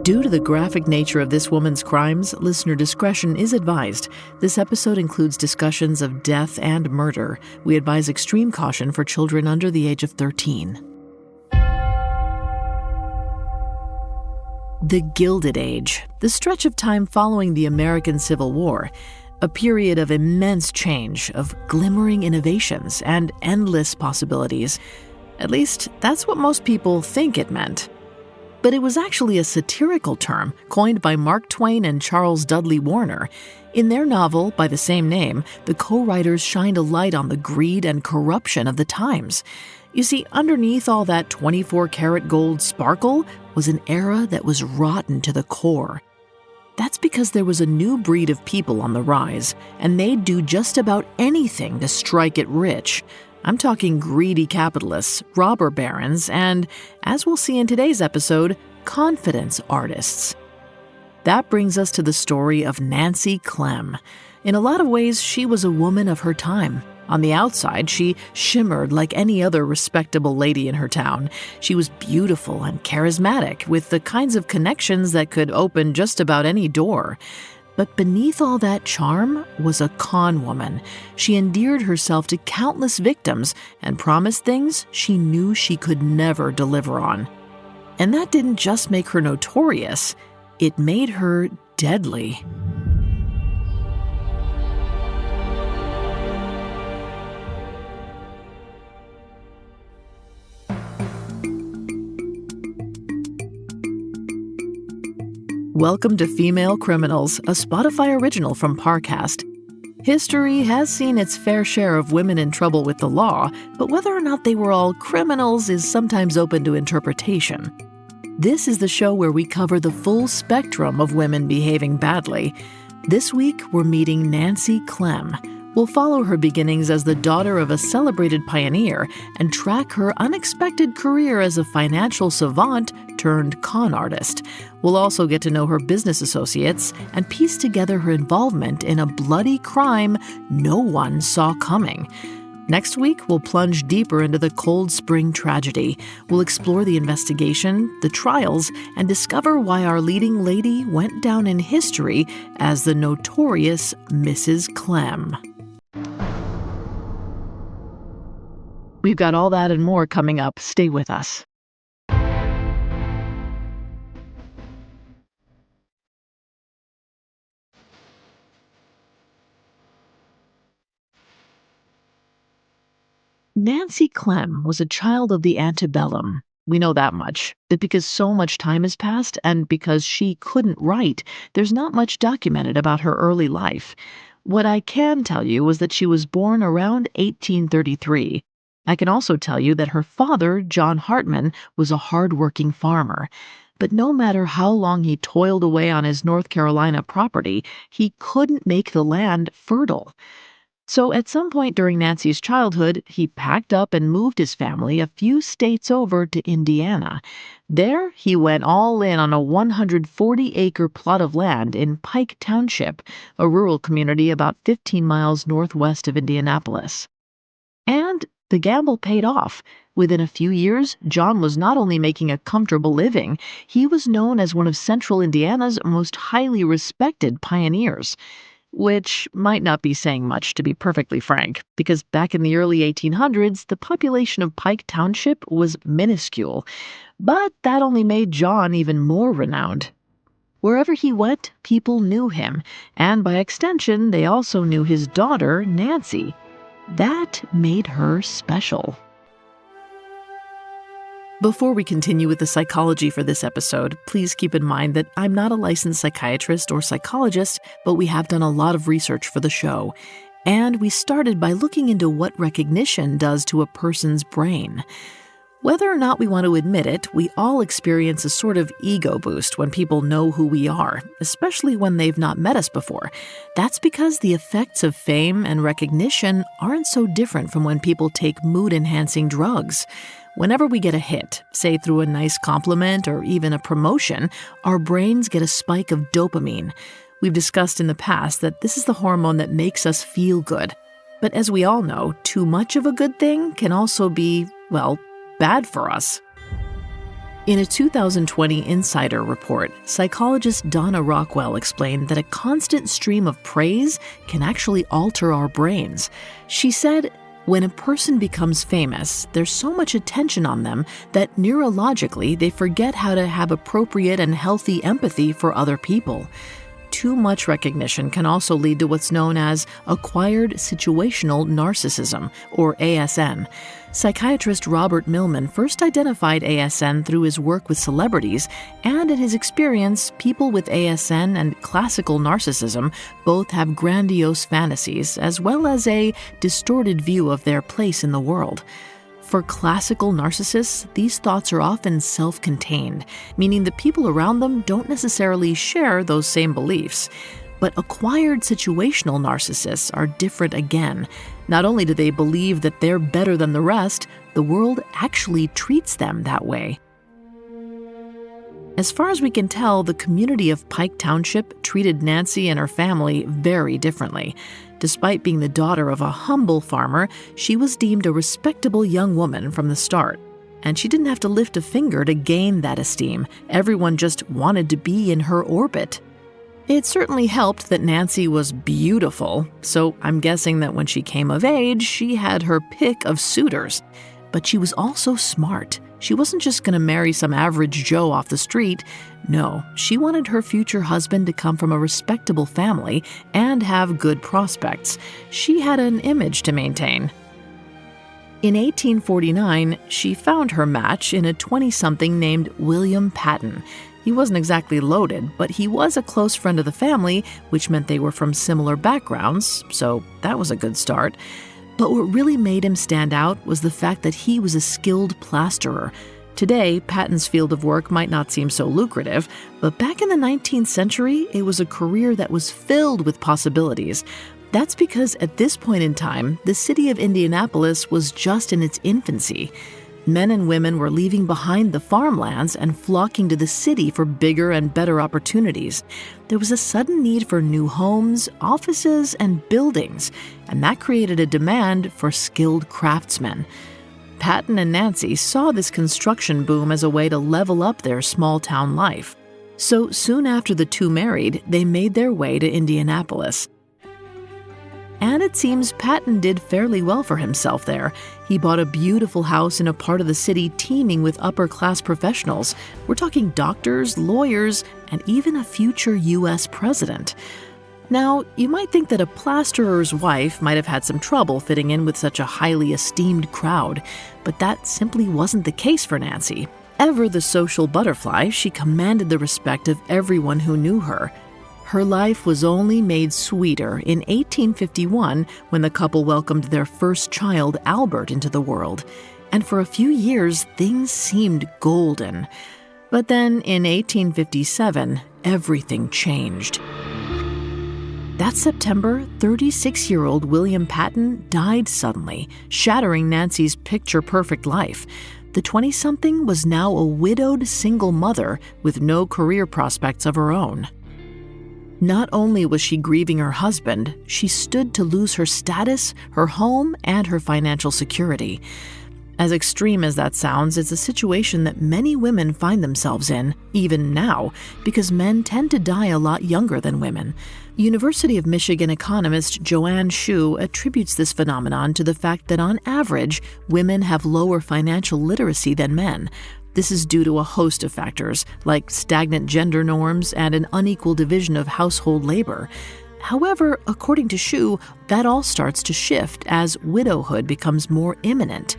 Due to the graphic nature of this woman's crimes, listener discretion is advised. This episode includes discussions of death and murder. We advise extreme caution for children under the age of 13. The Gilded Age, the stretch of time following the American Civil War, a period of immense change, of glimmering innovations and endless possibilities. At least, that's what most people think it meant. But it was actually a satirical term coined by Mark Twain and Charles Dudley Warner. In their novel, by the same name, the co-writers shined a light on the greed and corruption of the times. You see, underneath all that 24-karat gold sparkle was an era that was rotten to the core. That's because there was a new breed of people on the rise, and they'd do just about anything to strike it rich. I'm talking greedy capitalists, robber barons, and, as we'll see in today's episode, confidence artists. That brings us to the story of Nancy Clem. In a lot of ways, she was a woman of her time. On the outside, she shimmered like any other respectable lady in her town. She was beautiful and charismatic, with the kinds of connections that could open just about any door. But beneath all that charm was a con woman. She endeared herself to countless victims and promised things she knew she could never deliver on. And that didn't just make her notorious, it made her deadly. Welcome to Female Criminals, a Spotify original from Parcast. History has seen its fair share of women in trouble with the law, but whether or not they were all criminals is sometimes open to interpretation. This is the show where we cover the full spectrum of women behaving badly. This week, we're meeting Nancy Clem. We'll follow her beginnings as the daughter of a celebrated pioneer and track her unexpected career as a financial savant turned con artist. We'll also get to know her business associates and piece together her involvement in a bloody crime no one saw coming. Next week, we'll plunge deeper into the Cold Spring tragedy. We'll explore the investigation, the trials, and discover why our leading lady went down in history as the notorious Mrs. Clem. We've got all that and more coming up. Stay with us. Nancy Clem was a child of the antebellum. We know that much. But because so much time has passed and because she couldn't write, there's not much documented about her early life. What I can tell you was that she was born around 1833. I can also tell you that her father, John Hartman, was a hard-working farmer. But no matter how long he toiled away on his North Carolina property, he couldn't make the land fertile. So at some point during Nancy's childhood, he packed up and moved his family a few states over to Indiana. There, he went all in on a 140-acre plot of land in Pike Township, a rural community about 15 miles northwest of Indianapolis. And the gamble paid off. Within a few years, John was not only making a comfortable living, he was known as one of Central Indiana's most highly respected pioneers. Which might not be saying much, to be perfectly frank, because back in the early 1800s, the population of Pike Township was minuscule. But that only made John even more renowned. Wherever he went, people knew him, and by extension, they also knew his daughter, Nancy. That made her special. Before we continue with the psychology for this episode, please keep in mind that I'm not a licensed psychiatrist or psychologist, but we have done a lot of research for the show. And we started by looking into what recognition does to a person's brain. Whether or not we want to admit it, we all experience a sort of ego boost when people know who we are, especially when they've not met us before. That's because the effects of fame and recognition aren't so different from when people take mood-enhancing drugs. Whenever we get a hit, say through a nice compliment or even a promotion, our brains get a spike of dopamine. We've discussed in the past that this is the hormone that makes us feel good. But as we all know, too much of a good thing can also be, well, bad for us. In a 2020 Insider report, psychologist Donna Rockwell explained that a constant stream of praise can actually alter our brains. She said, when a person becomes famous, there's so much attention on them that neurologically they forget how to have appropriate and healthy empathy for other people. Too much recognition can also lead to what's known as acquired situational narcissism, or ASN. Psychiatrist Robert Millman first identified ASN through his work with celebrities, and in his experience, people with ASN and classical narcissism both have grandiose fantasies as well as a distorted view of their place in the world. For classical narcissists, these thoughts are often self-contained, meaning the people around them don't necessarily share those same beliefs. But acquired situational narcissists are different again. Not only do they believe that they're better than the rest, the world actually treats them that way. As far as we can tell, the community of Pike Township treated Nancy and her family very differently. Despite being the daughter of a humble farmer, she was deemed a respectable young woman from the start. And she didn't have to lift a finger to gain that esteem. Everyone just wanted to be in her orbit. It certainly helped that Nancy was beautiful, so I'm guessing that when she came of age, she had her pick of suitors. But she was also smart. She wasn't just going to marry some average Joe off the street. No, she wanted her future husband to come from a respectable family and have good prospects. She had an image to maintain. In 1849, she found her match in a 20-something named William Patton. He wasn't exactly loaded, but he was a close friend of the family, which meant they were from similar backgrounds, so that was a good start. But what really made him stand out was the fact that he was a skilled plasterer. Today, Patton's field of work might not seem so lucrative, but back in the 19th century, it was a career that was filled with possibilities. That's because at this point in time, the city of Indianapolis was just in its infancy. Men and women were leaving behind the farmlands and flocking to the city for bigger and better opportunities. There was a sudden need for new homes, offices, and buildings, and that created a demand for skilled craftsmen. Patton and Nancy saw this construction boom as a way to level up their small-town life. So soon after the two married, they made their way to Indianapolis. And it seems Patton did fairly well for himself there. He bought a beautiful house in a part of the city teeming with upper-class professionals. We're talking doctors, lawyers, and even a future U.S. president. Now, you might think that a plasterer's wife might have had some trouble fitting in with such a highly esteemed crowd, but that simply wasn't the case for Nancy. Ever the social butterfly, she commanded the respect of everyone who knew her. Her life was only made sweeter in 1851 when the couple welcomed their first child, Albert, into the world. And for a few years, things seemed golden. But then in 1857, everything changed. That September, 36-year-old William Patton died suddenly, shattering Nancy's picture-perfect life. The 20-something was now a widowed single mother with no career prospects of her own. Not only was she grieving her husband, she stood to lose her status, her home, and her financial security. As extreme as that sounds, it's a situation that many women find themselves in, even now, because men tend to die a lot younger than women. University of Michigan economist Joanne Shu attributes this phenomenon to the fact that on average, women have lower financial literacy than men. This is due to a host of factors, like stagnant gender norms and an unequal division of household labor. However, according to Shu, that all starts to shift as widowhood becomes more imminent.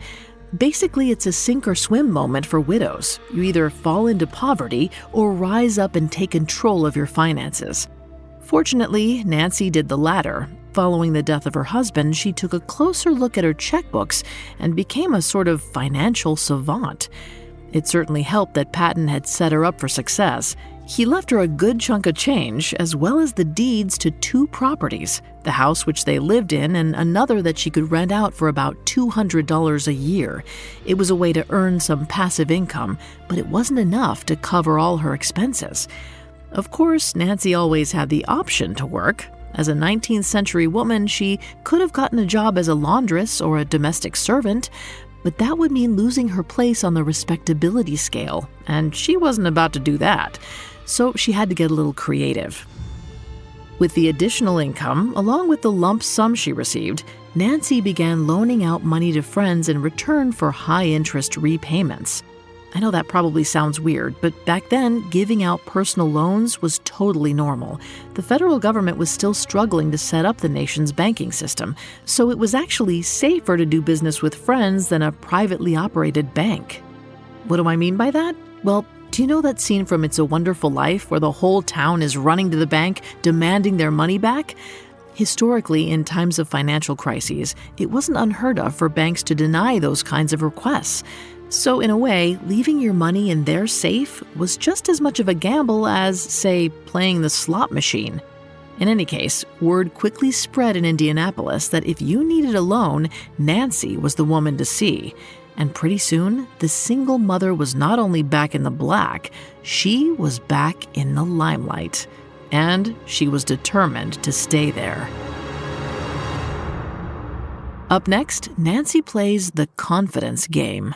Basically, it's a sink-or-swim moment for widows. You either fall into poverty or rise up and take control of your finances. Fortunately, Nancy did the latter. Following the death of her husband, she took a closer look at her checkbooks and became a sort of financial savant. It certainly helped that Patton had set her up for success. He left her a good chunk of change, as well as the deeds to 2 properties, the house which they lived in and another that she could rent out for about $200 a year. It was a way to earn some passive income, but it wasn't enough to cover all her expenses. Of course, Nancy always had the option to work. As a 19th century woman, she could have gotten a job as a laundress or a domestic servant, but that would mean losing her place on the respectability scale, and she wasn't about to do that. So she had to get a little creative. With the additional income, along with the lump sum she received, Nancy began loaning out money to friends in return for high-interest repayments. I know that probably sounds weird, but back then, giving out personal loans was totally normal. The federal government was still struggling to set up the nation's banking system, so it was actually safer to do business with friends than a privately operated bank. What do I mean by that? Well, do you know that scene from It's a Wonderful Life where the whole town is running to the bank, demanding their money back? Historically, in times of financial crises, it wasn't unheard of for banks to deny those kinds of requests. So in a way, leaving your money in their safe was just as much of a gamble as, say, playing the slot machine. In any case, word quickly spread in Indianapolis that if you needed a loan, Nancy was the woman to see. And pretty soon, the single mother was not only back in the black, she was back in the limelight. And she was determined to stay there. Up next, Nancy plays the confidence game.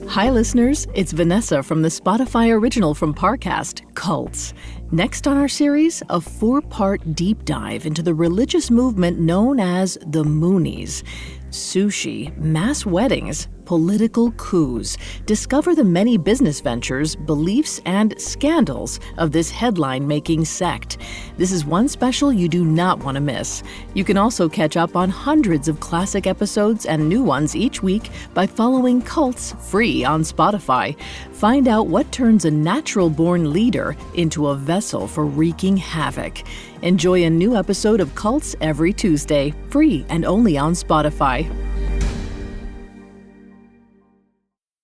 Hi listeners, it's Vanessa from the Spotify original from Parcast, Cults. Next on our series, a 4-part deep dive into the religious movement known as the Moonies. Sushi, mass weddings, political coups. Discover the many business ventures, beliefs, and scandals of this headline-making sect. This is one special you do not want to miss. You can also catch up on hundreds of classic episodes and new ones each week by following Cults free on Spotify. Find out what turns a natural-born leader into a vessel for wreaking havoc. Enjoy a new episode of Cults every Tuesday, free and only on Spotify.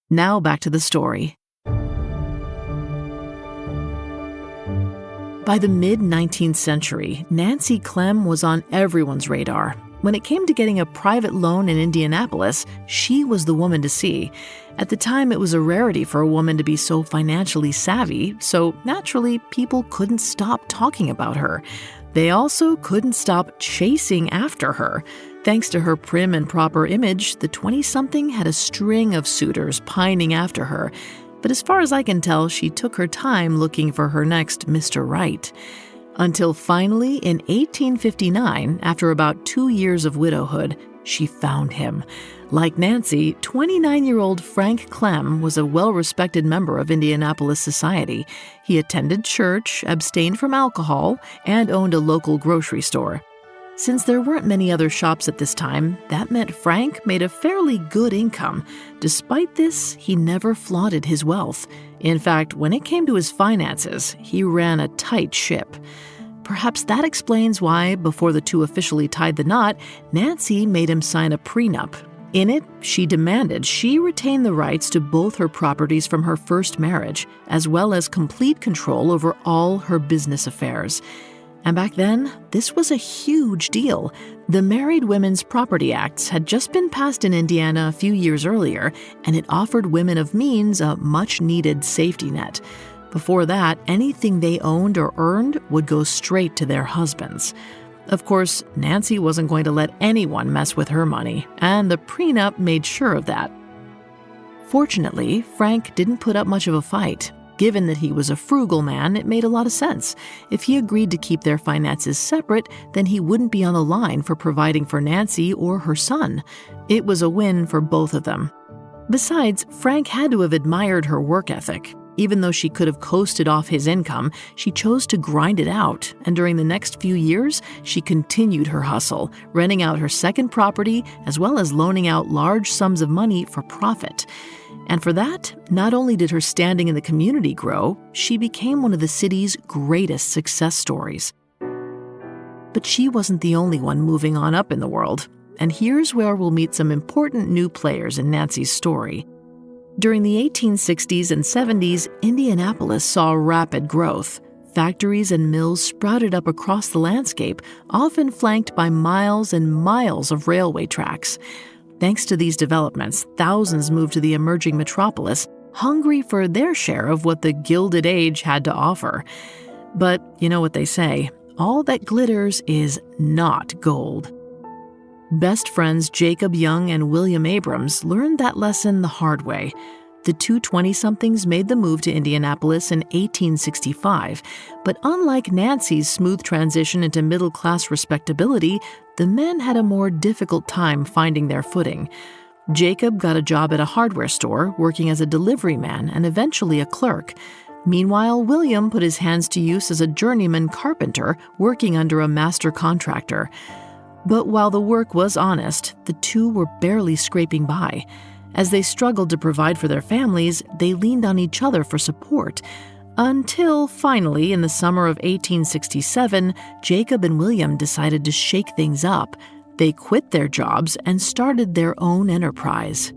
Now back to the story. By the mid-19th century, Nancy Clem was on everyone's radar. When it came to getting a private loan in Indianapolis, she was the woman to see. At the time, it was a rarity for a woman to be so financially savvy, so naturally, people couldn't stop talking about her. They also couldn't stop chasing after her. Thanks to her prim and proper image, the 20-something had a string of suitors pining after her. But as far as I can tell, she took her time looking for her next Mr. Right. Until finally, in 1859, after about 2 years of widowhood, she found him. Like Nancy, 29-year-old Frank Clem was a well-respected member of Indianapolis society. He attended church, abstained from alcohol, and owned a local grocery store. Since there weren't many other shops at this time, that meant Frank made a fairly good income. Despite this, he never flaunted his wealth. In fact, when it came to his finances, he ran a tight ship. Perhaps that explains why, before the two officially tied the knot, Nancy made him sign a prenup. In it, she demanded she retain the rights to both her properties from her first marriage, as well as complete control over all her business affairs. And back then, this was a huge deal. The Married Women's Property Acts had just been passed in Indiana a few years earlier, and it offered women of means a much-needed safety net. Before that, anything they owned or earned would go straight to their husbands. Of course, Nancy wasn't going to let anyone mess with her money, and the prenup made sure of that. Fortunately, Frank didn't put up much of a fight. Given that he was a frugal man, it made a lot of sense. If he agreed to keep their finances separate, then he wouldn't be on the line for providing for Nancy or her son. It was a win for both of them. Besides, Frank had to have admired her work ethic. Even though she could have coasted off his income, she chose to grind it out, and during the next few years, she continued her hustle, renting out her second property as well as loaning out large sums of money for profit. And for that, not only did her standing in the community grow, she became one of the city's greatest success stories. But she wasn't the only one moving on up in the world. And here's where we'll meet some important new players in Nancy's story. During the 1860s and 70s, Indianapolis saw rapid growth. Factories and mills sprouted up across the landscape, often flanked by miles and miles of railway tracks. Thanks to these developments, thousands moved to the emerging metropolis, hungry for their share of what the Gilded Age had to offer. But you know what they say, all that glitters is not gold. Best friends Jacob Young and William Abrams learned that lesson the hard way. The two 20-somethings made the move to Indianapolis in 1865, but unlike Nancy's smooth transition into middle-class respectability, the men had a more difficult time finding their footing. Jacob got a job at a hardware store, working as a delivery man and eventually a clerk. Meanwhile, William put his hands to use as a journeyman carpenter, working under a master contractor. But while the work was honest, the two were barely scraping by. As they struggled to provide for their families, they leaned on each other for support. Until, finally, in the summer of 1867, Jacob and William decided to shake things up. They quit their jobs and started their own enterprise.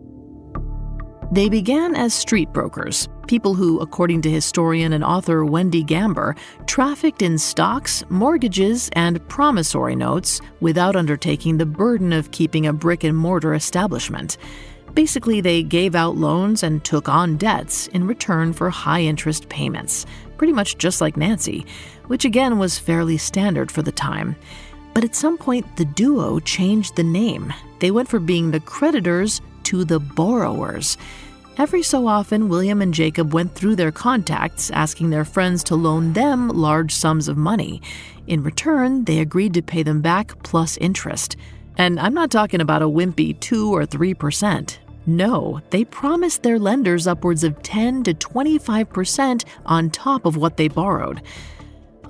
They began as street brokers, people who, according to historian and author Wendy Gamber, trafficked in stocks, mortgages, and promissory notes without undertaking the burden of keeping a brick-and-mortar establishment. Basically, they gave out loans and took on debts in return for high-interest payments, pretty much just like Nancy, which again was fairly standard for the time. But at some point, the duo changed the name. They went from being the creditors to the borrowers. Every so often, William and Jacob went through their contacts, asking their friends to loan them large sums of money. In return, they agreed to pay them back plus interest. And I'm not talking about a wimpy 2 or 3%. No, they promised their lenders upwards of 10 to 25% on top of what they borrowed.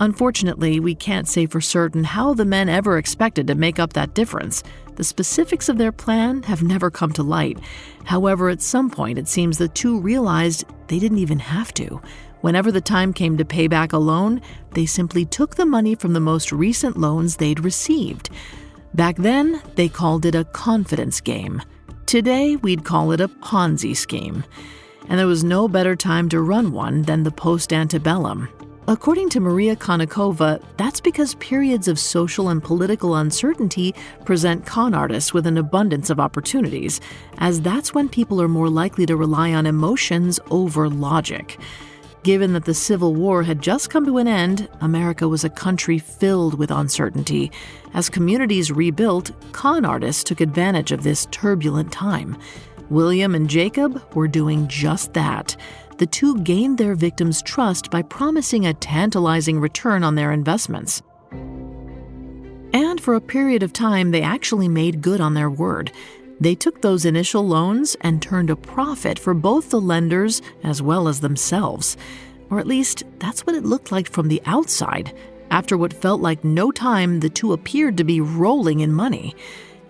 Unfortunately, we can't say for certain how the men ever expected to make up that difference. The specifics of their plan have never come to light. However, at some point, it seems the two realized they didn't even have to. Whenever the time came to pay back a loan, they simply took the money from the most recent loans they'd received. Back then, they called it a confidence game. Today, we'd call it a Ponzi scheme. And there was no better time to run one than the post-antebellum. According to Maria Konnikova, that's because periods of social and political uncertainty present con artists with an abundance of opportunities, as that's when people are more likely to rely on emotions over logic. Given that the Civil War had just come to an end, America was a country filled with uncertainty. As communities rebuilt, con artists took advantage of this turbulent time. William and Jacob were doing just that. The two gained their victims' trust by promising a tantalizing return on their investments. And for a period of time, they actually made good on their word. They took those initial loans and turned a profit for both the lenders as well as themselves. Or at least, that's what it looked like from the outside. After what felt like no time, the two appeared to be rolling in money.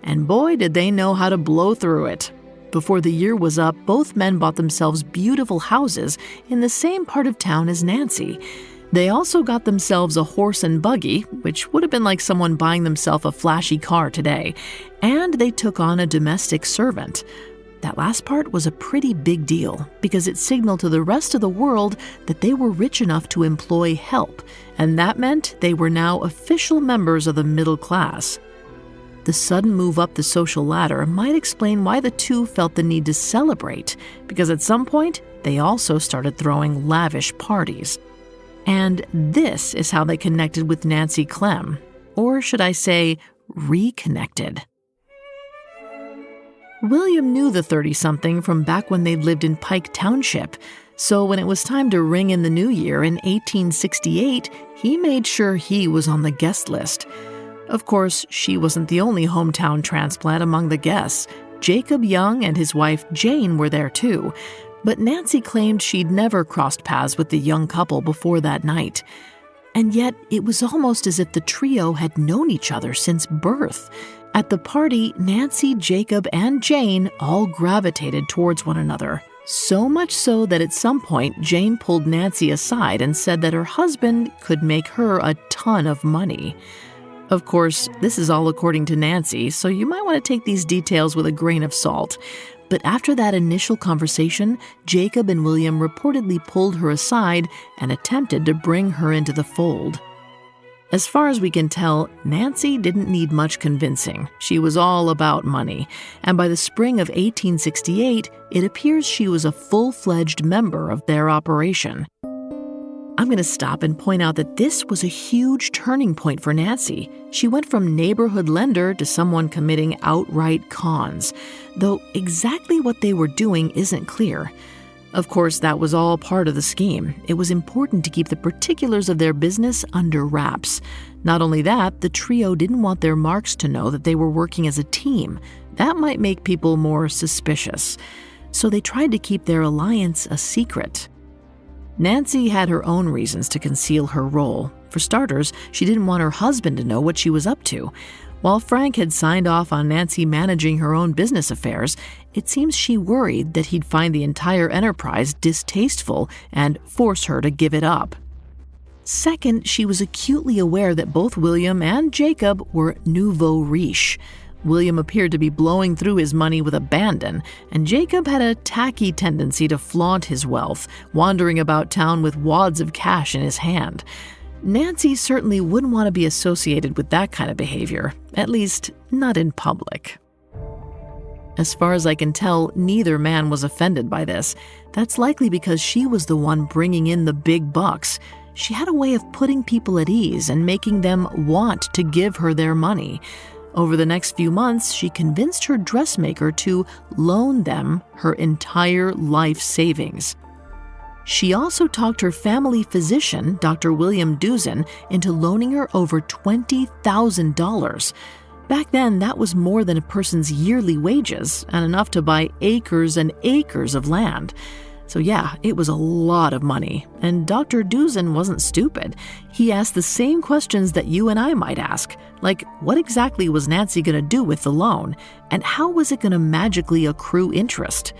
And boy, did they know how to blow through it. Before the year was up, both men bought themselves beautiful houses in the same part of town as Nancy. They also got themselves a horse and buggy, which would have been like someone buying themselves a flashy car today, and they took on a domestic servant. That last part was a pretty big deal because it signaled to the rest of the world that they were rich enough to employ help, and that meant they were now official members of the middle class. The sudden move up the social ladder might explain why the two felt the need to celebrate, because at some point, they also started throwing lavish parties. And this is how they connected with Nancy Clem, or should I say, reconnected. William knew the 30-something from back when they'd lived in Pike Township, so when it was time to ring in the new year in 1868, he made sure he was on the guest list. Of course, she wasn't the only hometown transplant among the guests. Jacob Young and his wife Jane were there too, but Nancy claimed she'd never crossed paths with the young couple before that night. And yet, it was almost as if the trio had known each other since birth. At the party, Nancy, Jacob, and Jane all gravitated towards one another. So much so that at some point, Jane pulled Nancy aside and said that her husband could make her a ton of money. Of course, this is all according to Nancy, so you might want to take these details with a grain of salt. But after that initial conversation, Jacob and William reportedly pulled her aside and attempted to bring her into the fold. As far as we can tell, Nancy didn't need much convincing. She was all about money, and by the spring of 1868, it appears she was a full-fledged member of their operation. I'm going to stop and point out that this was a huge turning point for Nancy. She went from neighborhood lender to someone committing outright cons, though exactly what they were doing isn't clear. Of course, that was all part of the scheme. It was important to keep the particulars of their business under wraps. Not only that, the trio didn't want their marks to know that they were working as a team. That might make people more suspicious. So they tried to keep their alliance a secret. Nancy had her own reasons to conceal her role. For starters, she didn't want her husband to know what she was up to. While Frank had signed off on Nancy managing her own business affairs, it seems she worried that he'd find the entire enterprise distasteful and force her to give it up. Second, she was acutely aware that both William and Jacob were nouveau riche. William appeared to be blowing through his money with abandon, and Jacob had a tacky tendency to flaunt his wealth, wandering about town with wads of cash in his hand. Nancy certainly wouldn't want to be associated with that kind of behavior, at least not in public. As far as I can tell, neither man was offended by this. That's likely because she was the one bringing in the big bucks. She had a way of putting people at ease and making them want to give her their money. Over the next few months, she convinced her dressmaker to loan them her entire life savings. She also talked her family physician, Dr. William Duzin, into loaning her over $20,000. Back then, that was more than a person's yearly wages and enough to buy acres and acres of land. So yeah, it was a lot of money, and Dr. Duzin wasn't stupid. He asked the same questions that you and I might ask, like what exactly was Nancy going to do with the loan, and how was it going to magically accrue interest?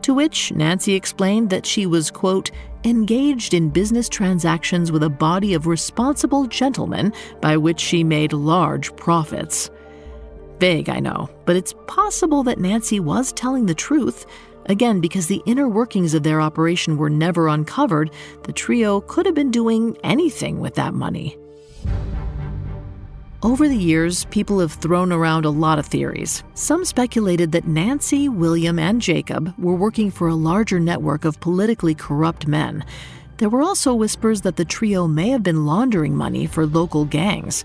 To which Nancy explained that she was, quote, engaged in business transactions with a body of responsible gentlemen by which she made large profits. Vague, I know, but it's possible that Nancy was telling the truth. Again, because the inner workings of their operation were never uncovered, the trio could have been doing anything with that money. Over the years, people have thrown around a lot of theories. Some speculated that Nancy, William, and Jacob were working for a larger network of politically corrupt men. There were also whispers that the trio may have been laundering money for local gangs.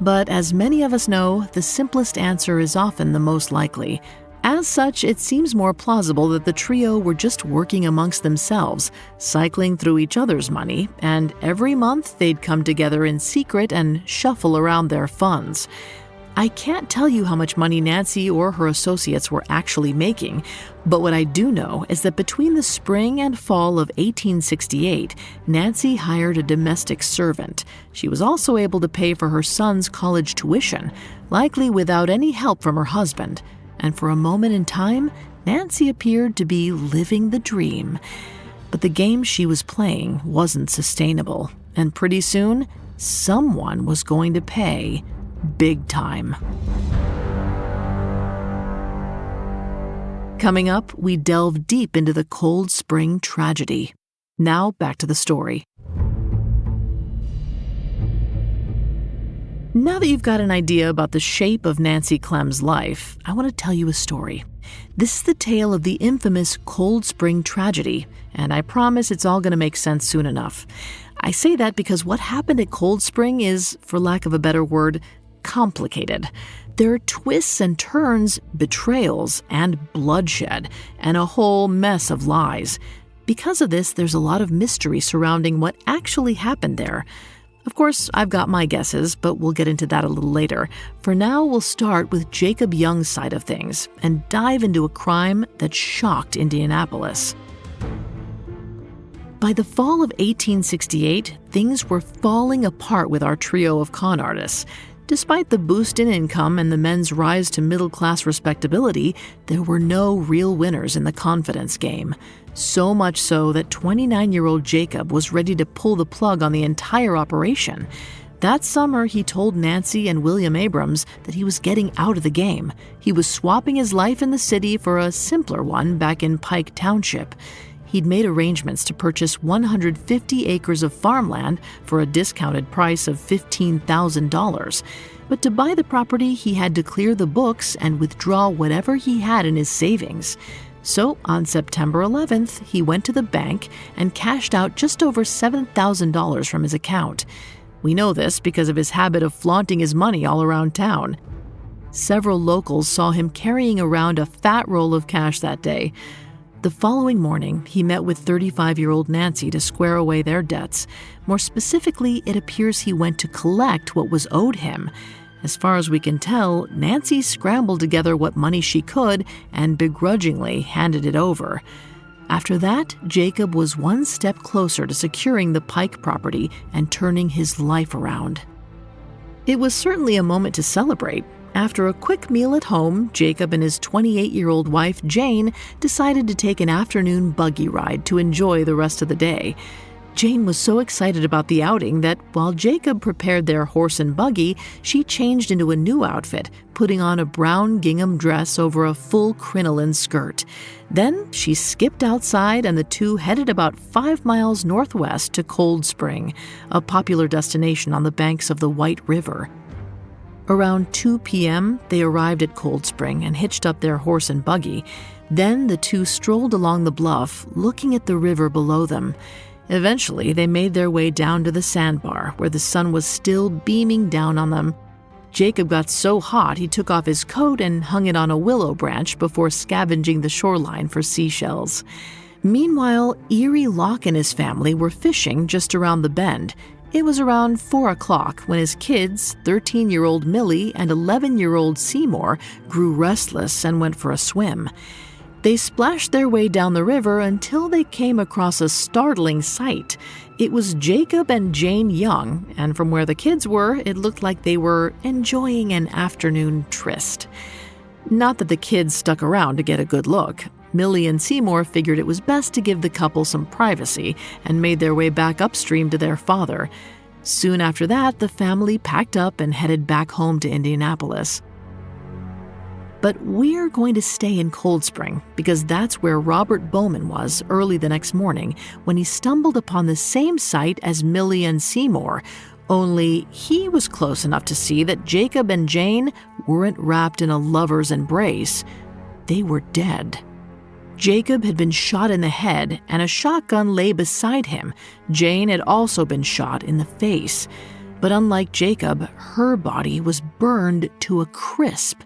But as many of us know, the simplest answer is often the most likely. As such, it seems more plausible that the trio were just working amongst themselves, cycling through each other's money, and every month they'd come together in secret and shuffle around their funds. I can't tell you how much money Nancy or her associates were actually making, but what I do know is that between the spring and fall of 1868, Nancy hired a domestic servant. She was also able to pay for her son's college tuition, likely without any help from her husband. And for a moment in time, Nancy appeared to be living the dream. But the game she was playing wasn't sustainable, and pretty soon, someone was going to pay big time. Coming up, we delve deep into the Cold Spring tragedy. Now back to the story. Now that you've got an idea about the shape of Nancy Clem's life, I want to tell you a story. This is the tale of the infamous Cold Spring tragedy, and I promise it's all going to make sense soon enough. I say that because what happened at Cold Spring is, for lack of a better word, complicated. There are twists and turns, betrayals, and bloodshed, and a whole mess of lies. Because of this, there's a lot of mystery surrounding what actually happened there. Of course, I've got my guesses, but we'll get into that a little later. For now, we'll start with Jacob Young's side of things and dive into a crime that shocked Indianapolis. By the fall of 1868, things were falling apart with our trio of con artists. Despite the boost in income and the men's rise to middle-class respectability, there were no real winners in the confidence game. So much so that 29-year-old Jacob was ready to pull the plug on the entire operation. That summer, he told Nancy and William Abrams that he was getting out of the game. He was swapping his life in the city for a simpler one back in Pike Township. He'd made arrangements to purchase 150 acres of farmland for a discounted price of $15,000. But to buy the property, he had to clear the books and withdraw whatever he had in his savings. So on September 11th, he went to the bank and cashed out just over $7,000 from his account. We know this because of his habit of flaunting his money all around town. Several locals saw him carrying around a fat roll of cash that day. The following morning, he met with 35-year-old Nancy to square away their debts. More specifically, it appears he went to collect what was owed him. As far as we can tell, Nancy scrambled together what money she could and begrudgingly handed it over. After that, Jacob was one step closer to securing the Pike property and turning his life around. It was certainly a moment to celebrate. After a quick meal at home, Jacob and his 28-year-old wife, Jane, decided to take an afternoon buggy ride to enjoy the rest of the day. Jane was so excited about the outing that while Jacob prepared their horse and buggy, she changed into a new outfit, putting on a brown gingham dress over a full crinoline skirt. Then she skipped outside and the two headed about 5 miles northwest to Cold Spring, a popular destination on the banks of the White River. Around 2 p.m., they arrived at Cold Spring and hitched up their horse and buggy. Then the two strolled along the bluff, looking at the river below them. Eventually, they made their way down to the sandbar, where the sun was still beaming down on them. Jacob got so hot he took off his coat and hung it on a willow branch before scavenging the shoreline for seashells. Meanwhile, Erie Locke and his family were fishing just around the bend. It was around 4 o'clock when his kids, 13-year-old Millie and 11-year-old Seymour, grew restless and went for a swim. They splashed their way down the river until they came across a startling sight. It was Jacob and Jane Young, and from where the kids were, it looked like they were enjoying an afternoon tryst. Not that the kids stuck around to get a good look. Millie and Seymour figured it was best to give the couple some privacy and made their way back upstream to their father. Soon after that, the family packed up and headed back home to Indianapolis. But we're going to stay in Cold Spring because that's where Robert Bowman was early the next morning when he stumbled upon the same sight as Millie and Seymour, only he was close enough to see that Jacob and Jane weren't wrapped in a lover's embrace. They were dead. Jacob had been shot in the head and a shotgun lay beside him. Jane had also been shot in the face. But unlike Jacob, her body was burned to a crisp.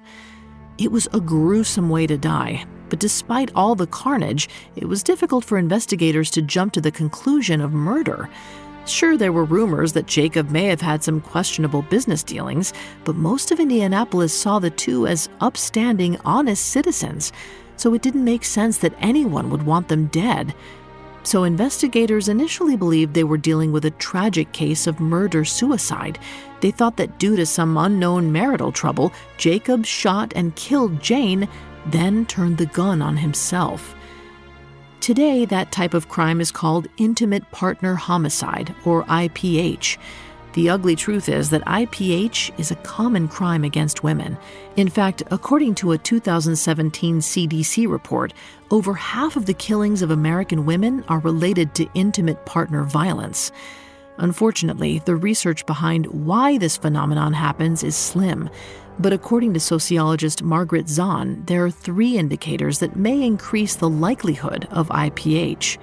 It was a gruesome way to die, but despite all the carnage, it was difficult for investigators to jump to the conclusion of murder. Sure, there were rumors that Jacob may have had some questionable business dealings, but most of Indianapolis saw the two as upstanding, honest citizens, so it didn't make sense that anyone would want them dead. So investigators initially believed they were dealing with a tragic case of murder-suicide. They thought that due to some unknown marital trouble, Jacob shot and killed Jane, then turned the gun on himself. Today, that type of crime is called intimate partner homicide, or IPH. The ugly truth is that IPH is a common crime against women. In fact, according to a 2017 CDC report, over half of the killings of American women are related to intimate partner violence. Unfortunately, the research behind why this phenomenon happens is slim. But according to sociologist Margaret Zahn, there are 3 indicators that may increase the likelihood of IPH.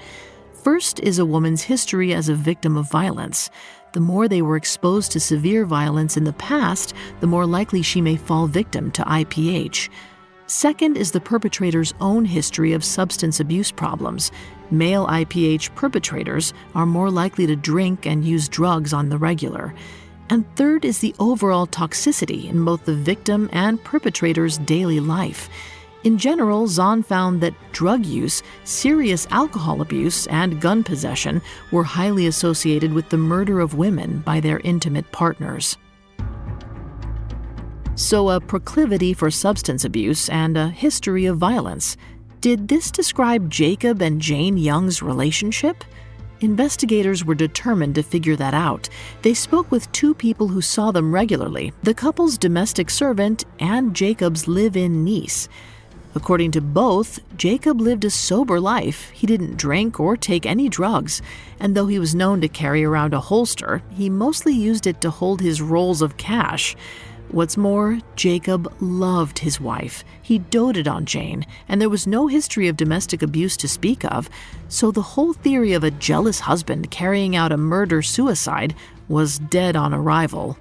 First is a woman's history as a victim of violence. The more they were exposed to severe violence in the past, the more likely she may fall victim to IPH. Second is the perpetrator's own history of substance abuse problems. Male IPH perpetrators are more likely to drink and use drugs on the regular. And third is the overall toxicity in both the victim and perpetrator's daily life. In general, Zahn found that drug use, serious alcohol abuse, and gun possession were highly associated with the murder of women by their intimate partners. So a proclivity for substance abuse and a history of violence. Did this describe Jacob and Jane Young's relationship? Investigators were determined to figure that out. They spoke with 2 people who saw them regularly, the couple's domestic servant and Jacob's live-in niece. According to both, Jacob lived a sober life. He didn't drink or take any drugs, and though he was known to carry around a holster, he mostly used it to hold his rolls of cash. What's more, Jacob loved his wife. He doted on Jane, and there was no history of domestic abuse to speak of, so the whole theory of a jealous husband carrying out a murder-suicide was dead on arrival.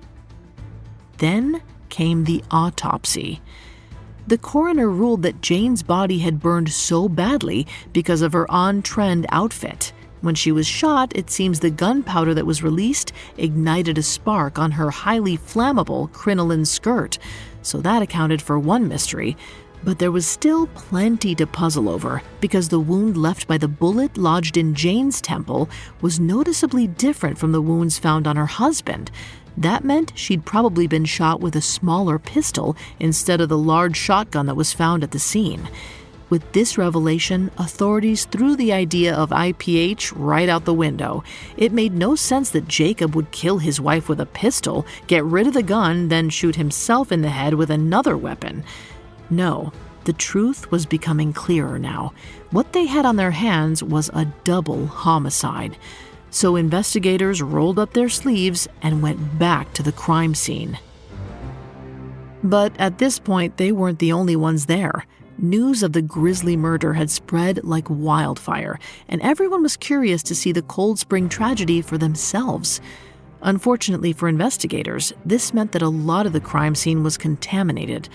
Then came the autopsy. The coroner ruled that Jane's body had burned so badly because of her on-trend outfit. When she was shot, it seems the gunpowder that was released ignited a spark on her highly flammable crinoline skirt, so that accounted for one mystery. But there was still plenty to puzzle over, because the wound left by the bullet lodged in Jane's temple was noticeably different from the wounds found on her husband. That meant she'd probably been shot with a smaller pistol instead of the large shotgun that was found at the scene. With this revelation, authorities threw the idea of IPH right out the window. It made no sense that Jacob would kill his wife with a pistol, get rid of the gun, then shoot himself in the head with another weapon. No, the truth was becoming clearer now. What they had on their hands was a double homicide. So investigators rolled up their sleeves and went back to the crime scene. But at this point, they weren't the only ones there. News of the grisly murder had spread like wildfire, and everyone was curious to see the Cold Spring tragedy for themselves. Unfortunately for investigators, this meant that a lot of the crime scene was contaminated.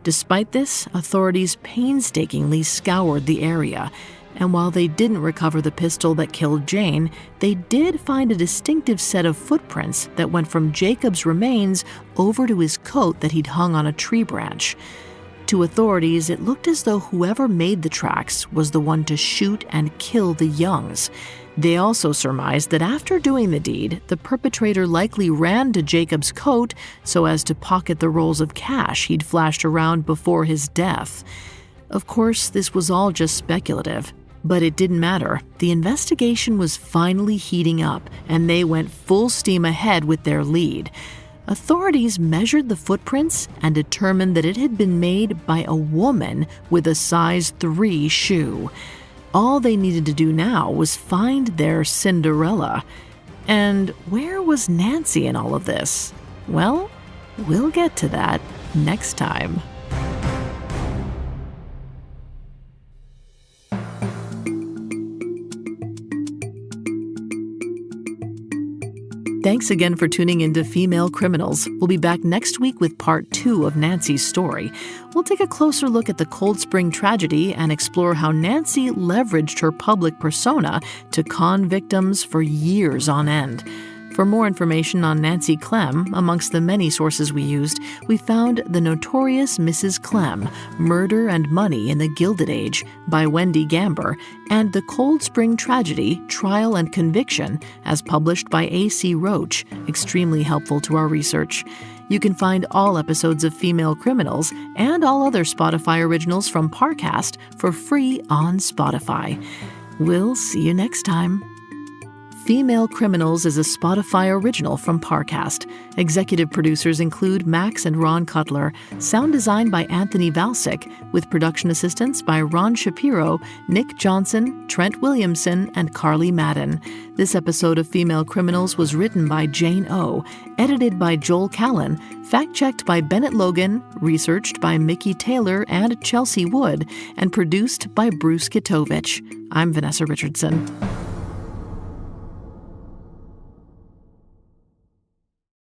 Despite this, authorities painstakingly scoured the area, and while they didn't recover the pistol that killed Jane, they did find a distinctive set of footprints that went from Jacob's remains over to his coat that he'd hung on a tree branch. To authorities, it looked as though whoever made the tracks was the one to shoot and kill the Youngs. They also surmised that after doing the deed, the perpetrator likely ran to Jacob's coat so as to pocket the rolls of cash he'd flashed around before his death. Of course, this was all just speculative, but it didn't matter. The investigation was finally heating up, and they went full steam ahead with their lead. Authorities measured the footprints and determined that it had been made by a woman with a size 3 shoe. All they needed to do now was find their Cinderella. And where was Nancy in all of this? Well, we'll get to that next time. Thanks again for tuning into Female Criminals. We'll be back next week with part 2 of Nancy's story. We'll take a closer look at the Cold Spring tragedy and explore how Nancy leveraged her public persona to con victims for years on end. For more information on Nancy Clem, amongst the many sources we used, we found The Notorious Mrs. Clem, Murder and Money in the Gilded Age by Wendy Gamber, and The Cold Spring Tragedy, Trial and Conviction, as published by A.C. Roach, extremely helpful to our research. You can find all episodes of Female Criminals and all other Spotify originals from Parcast for free on Spotify. We'll see you next time. Female Criminals is a Spotify original from Parcast. Executive producers include Max and Ron Cutler. Sound design by Anthony Valsic, with production assistance by Ron Shapiro, Nick Johnson, Trent Williamson, and Carly Madden. This episode of Female Criminals was written by Jane O, edited by Joel Callan, fact-checked by Bennett Logan, researched by Mickey Taylor and Chelsea Wood, and produced by Bruce Kitovich. I'm Vanessa Richardson.